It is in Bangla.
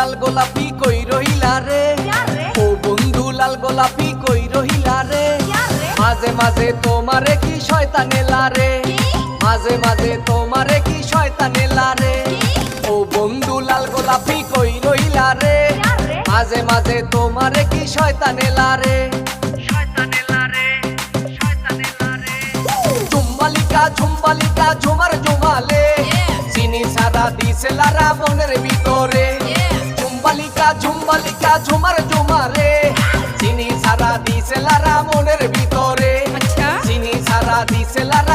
লাল গোলাপি কই রহিলা রে, ও বন্ধু লাল গোলাপি কই রহিলা রে। মাঝে মাঝে তোমারে কি শয়তানে লারে, মাঝে মাঝে তোমারে কি শয়তানে লারে। ও বন্ধু লাল গোলাপি কই রহিলা রে, মাঝে মাঝে তোমারে কি শয়তানে লারে। ঝুম্বালিকা ঝুম্বালিকা ঝুমার ঝুমালে, চিনি সারা দিছে লারা মনের ভিতরে। ঝুম্বালিকা ঝুম্বালিকা ঝুমার ঝুমারে, চিনি সারা দিছে লারা মনের ভিতরে। চিনি সারা দিছে লারা